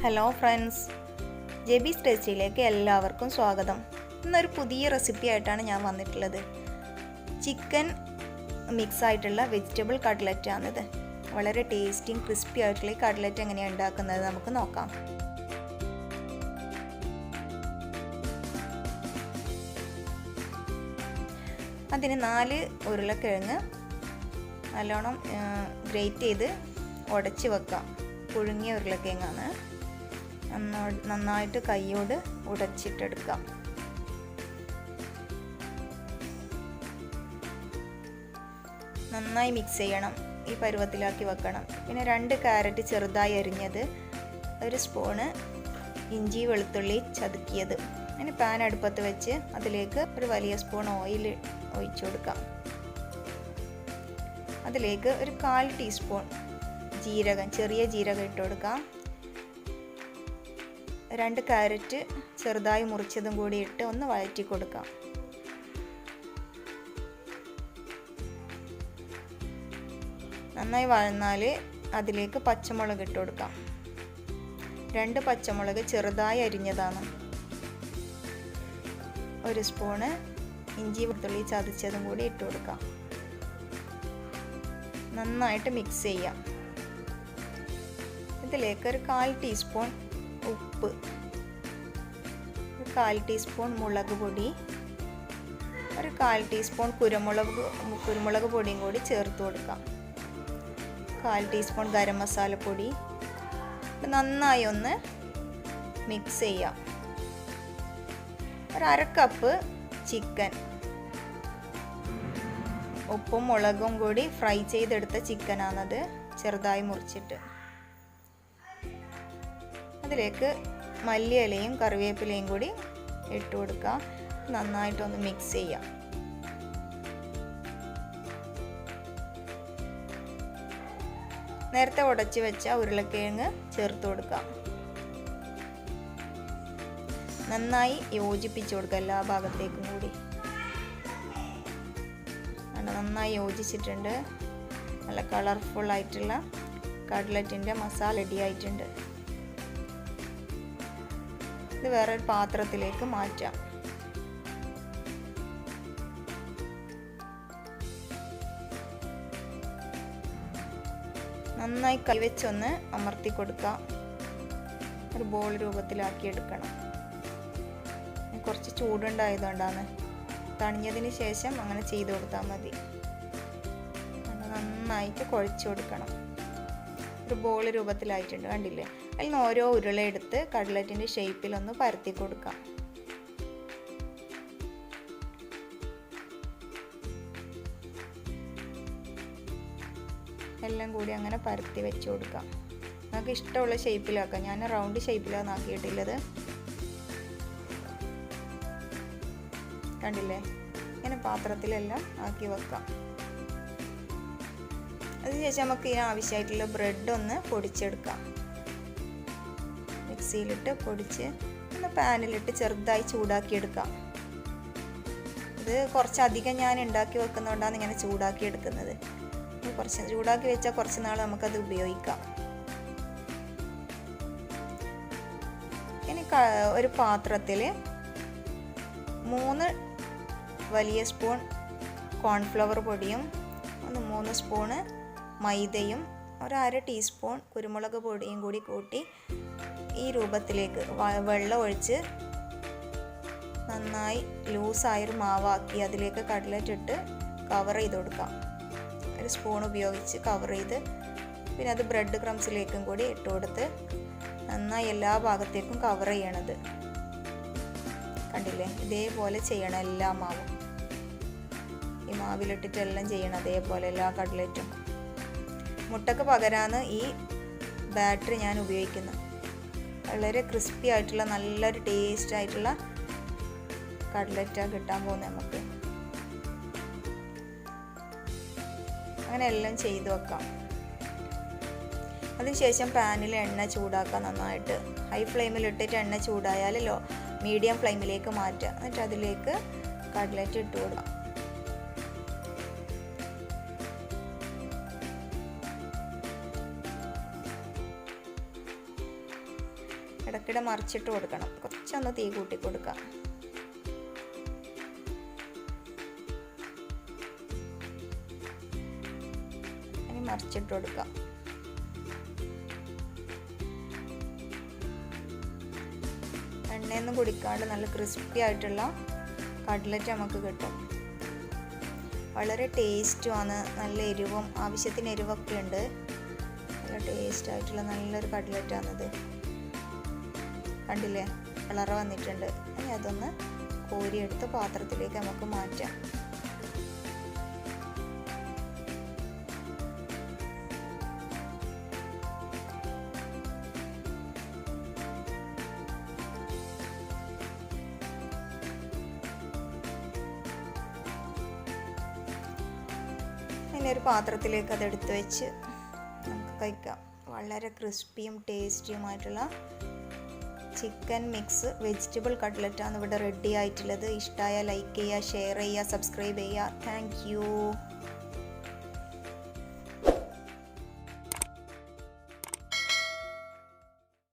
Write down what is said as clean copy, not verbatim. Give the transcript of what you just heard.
Hello friends, ജെബീസ് ടേസ്റ്റിലേക്ക് എല്ലാവർക്കും സ്വാഗതം. ഇന്നൊരു പുതിയ റെസിപ്പി ആയിട്ടാണ് ഞാൻ വന്നിട്ടുള്ളത്. ചിക്കൻ മിക്സ് ആയിട്ടുള്ള വെജിറ്റബിൾ കട്ട്ലറ്റ് ആണിത്. വളരെ ടേസ്റ്റിയും ക്രിസ്പി ആയിട്ടുള്ള ഈ കട്ട്ലറ്റ് എങ്ങനെയാണ് ഉണ്ടാക്കുന്നത് നമുക്ക് നോക്കാം. അതിന് 4 ഉരുളക്കിഴങ്ങ് നല്ലോണം ഗ്രേറ്റ് ചെയ്ത് ഉടച്ച് വെക്കാം. പുഴുങ്ങിയ ഉരുളക്കിഴങ്ങാണ്. നന്നായിട്ട് കൈയോട് ഉടച്ചിട്ടെടുക്കാം. നന്നായി മിക്സ് ചെയ്യണം. ഈ പരുവത്തിലാക്കി വെക്കണം. പിന്നെ 2 ക്യാരറ്റ് ചെറുതായി അരിഞ്ഞത്, 1 സ്പൂണ് ഇഞ്ചി വെളുത്തുള്ളി ചതുക്കിയത്. അങ്ങനെ പാൻ അടുപ്പത്ത് വെച്ച് അതിലേക്ക് ഒരു വലിയ സ്പൂൺ ഓയിൽ ഒഴിച്ചു കൊടുക്കാം. അതിലേക്ക് ഒരു 1/4 ടീസ്പൂൺ ജീരകം, ചെറിയ ജീരകം ഇട്ട് കൊടുക്കാം. 2 ക്യാരറ്റ് ചെറുതായി മുറിച്ചതും കൂടി ഇട്ട് ഒന്ന് വഴറ്റി കൊടുക്കാം. നന്നായി വഴന്നാൽ അതിലേക്ക് പച്ചമുളക് ഇട്ട് കൊടുക്കാം. 2 പച്ചമുളക് ചെറുതായി അരിഞ്ഞതാണ്. 1 സ്പൂണ് ഇഞ്ചി വെളുത്തുള്ളി ചതച്ചതും കൂടി ഇട്ട് കൊടുക്കാം. നന്നായിട്ട് മിക്സ് ചെയ്യാം. ഇതിലേക്ക് ഒരു 1/4 ടീസ്പൂൺ ഉപ്പ്, 1/4 ടീസ്പൂൺ മുളക് പൊടി, ഒരു 1/4 ടീസ്പൂൺ കുരുമുളക് പൊടിയും കൂടി ചേർത്ത് കൊടുക്കാം. 1/4 ടീസ്പൂൺ ഗരം മസാലപ്പൊടി. നന്നായി ഒന്ന് മിക്സ് ചെയ്യാം. ഒരു 1/2 കപ്പ് ചിക്കൻ, ഉപ്പും മുളകും കൂടി ഫ്രൈ ചെയ്തെടുത്ത ചിക്കനാണത്, ചെറുതായി മുറിച്ചിട്ട്. അതിലേക്ക് മല്ലിയിലയും കറിവേപ്പിലയും കൂടി ഇട്ട് കൊടുക്കാം. നന്നായിട്ടൊന്ന് മിക്സ് ചെയ്യാം. നേരത്തെ ഉടച്ചു വെച്ച ഉരുളക്കിഴങ്ങ് ചേർത്ത് കൊടുക്കാം. നന്നായി യോജിപ്പിച്ചു കൊടുക്കുക എല്ലാ ഭാഗത്തേക്കും കൂടി. നന്നായി യോജിച്ചിട്ടുണ്ട്. നല്ല കളർഫുൾ ആയിട്ടുള്ള കട്ട്ലറ്റിൻ്റെ മസാല റെഡി ആയിട്ടുണ്ട്. ഇത് വേറൊരു പാത്രത്തിലേക്ക് മാറ്റാം. നന്നായി കൈവച്ചൊന്ന് അമർത്തി കൊടുക്കാം. ഒരു ബോൾ രൂപത്തിലാക്കി എടുക്കണം. കുറച്ച് ചൂടുണ്ടായതുകൊണ്ടാണ്. തണിഞ്ഞതിന് ശേഷം അങ്ങനെ ചെയ്ത് കൊടുത്താൽ മതി. നന്നായിട്ട് കുഴച്ച് കൊടുക്കണം. ഒരു ബോൾ രൂപത്തിലായിട്ടുണ്ട്, കണ്ടില്ലേ? അതിൽ നിന്ന് ഓരോ ഉരുള എടുത്ത് കട്ട്ലറ്റിൻ്റെ ഷേപ്പിലൊന്ന് പരത്തി കൊടുക്കാം. എല്ലാം കൂടി അങ്ങനെ പരത്തി വെച്ച് കൊടുക്കാം. നമുക്ക് ഇഷ്ടമുള്ള ഷേപ്പിലാക്കാം. ഞാൻ റൗണ്ട് ഷേപ്പിലാണ് ആക്കിയിട്ടുള്ളത്, കണ്ടില്ലേ? ഇങ്ങനെ പാത്രത്തിലെല്ലാം ആക്കി വെക്കാം. അതിനുശേഷം നമുക്ക് ഇതിന് ആവശ്യമായിട്ടുള്ള ബ്രെഡ് ഒന്ന് പൊടിച്ചെടുക്കാം. മിക്സിയിലിട്ട് പൊടിച്ച് ഒന്ന് പാനിലിട്ട് ചെറുതായി ചൂടാക്കിയെടുക്കാം. ഇത് കുറച്ചധികം ഞാൻ ഉണ്ടാക്കി വെക്കുന്നതുകൊണ്ടാണ് ഇങ്ങനെ ചൂടാക്കി എടുക്കുന്നത്. കുറച്ച് ചൂടാക്കി വെച്ചാൽ കുറച്ച് നാൾ നമുക്കത് ഉപയോഗിക്കാം. ഇനി ഒരു പാത്രത്തിൽ 3 വലിയ സ്പൂൺ കോൺഫ്ലവർ പൊടിയും 3 സ്പൂണ് മൈദയും 1/2 ടീസ്പൂൺ കുരുമുളക് പൊടിയും കൂടി കൂട്ടി ഈ രൂപത്തിലേക്ക് വെള്ളം ഒഴിച്ച് നന്നായി ലൂസായൊരു മാവാക്കി അതിലേക്ക് കട്ട്ലറ്റ് ഇട്ട് കവർ ചെയ്ത് കൊടുക്കാം. 1 സ്പൂൺ ഉപയോഗിച്ച് കവർ ചെയ്ത് പിന്നെ അത് ബ്രെഡ് ക്രംസിലേക്കും കൂടി ഇട്ട് കൊടുത്ത് നന്നായി എല്ലാ ഭാഗത്തേക്കും കവർ ചെയ്യണത്, കണ്ടില്ലേ? ഇതേപോലെ ചെയ്യണം എല്ലാ മാവും. ഈ മാവിലിട്ടിട്ടെല്ലാം ചെയ്യണം അതേപോലെ എല്ലാ കട്ട്ലറ്റും. മുട്ടക്ക് പകരമാണ് ഈ ബാറ്റർ ഞാൻ ഉപയോഗിക്കുന്നത്. വളരെ ക്രിസ്പി ആയിട്ടുള്ള നല്ലൊരു ടേസ്റ്റ് ആയിട്ടുള്ള കട്ട്ലറ്റാണ് കിട്ടാൻ പോകുന്നത് നമുക്ക്. അങ്ങനെ എല്ലാം ചെയ്ത് വെക്കാം. അതിനുശേഷം പാനിൽ എണ്ണ ചൂടാക്കാം. നന്നായിട്ട് ഹൈ ഫ്ലെയിമിൽ ഇട്ടിട്ട് എണ്ണ ചൂടായാൽ മീഡിയം ഫ്ലെയിമിലേക്ക് മാറ്റുക. എന്നിട്ട് അതിലേക്ക് കട്ട്ലറ്റ് ഇട്ട് കൊടുക്കാം. ഇടയ്ക്കിടെ മറിച്ചിട്ട് കൊടുക്കണം. കുറച്ചൊന്ന് തീ കൂട്ടി കൊടുക്കാം. ഇനി മറിച്ചിട്ട് കൊടുക്കാം. എണ്ണയൊന്നും കുടിക്കാണ്ട് നല്ല ക്രിസ്പി ആയിട്ടുള്ള കട്ട്ലറ്റ് നമുക്ക് കിട്ടും. വളരെ ടേസ്റ്റുമാണ്. നല്ല എരിവും, ആവശ്യത്തിന് എരിവൊക്കെ ഉണ്ട്. നല്ല ടേസ്റ്റ് ആയിട്ടുള്ള നല്ലൊരു കട്ട്ലറ്റാണിത്. കണ്ടില്ലേ, കളറ് വന്നിട്ടുണ്ട്. ഇനി അതൊന്ന് കോരിയെടുത്ത് പാത്രത്തിലേക്ക് നമുക്ക് മാറ്റാം. ഇനി ഒരു പാത്രത്തിലേക്ക് അതെടുത്ത് വെച്ച് നമുക്ക് കഴിക്കാം. വളരെ ക്രിസ്പിയും ടേസ്റ്റിയുമായിട്ടുള്ള ചിക്കൻ മിക്സ് വെജിറ്റബിൾ കട്ട്ലറ്റാണ് ഇവിടെ റെഡി ആയിട്ടുള്ളത്. ഇഷ്ടമായ ലൈക്ക് ചെയ്യുക, ഷെയർ ചെയ്യുക, സബ്സ്ക്രൈബ് ചെയ്യുക. Thank you.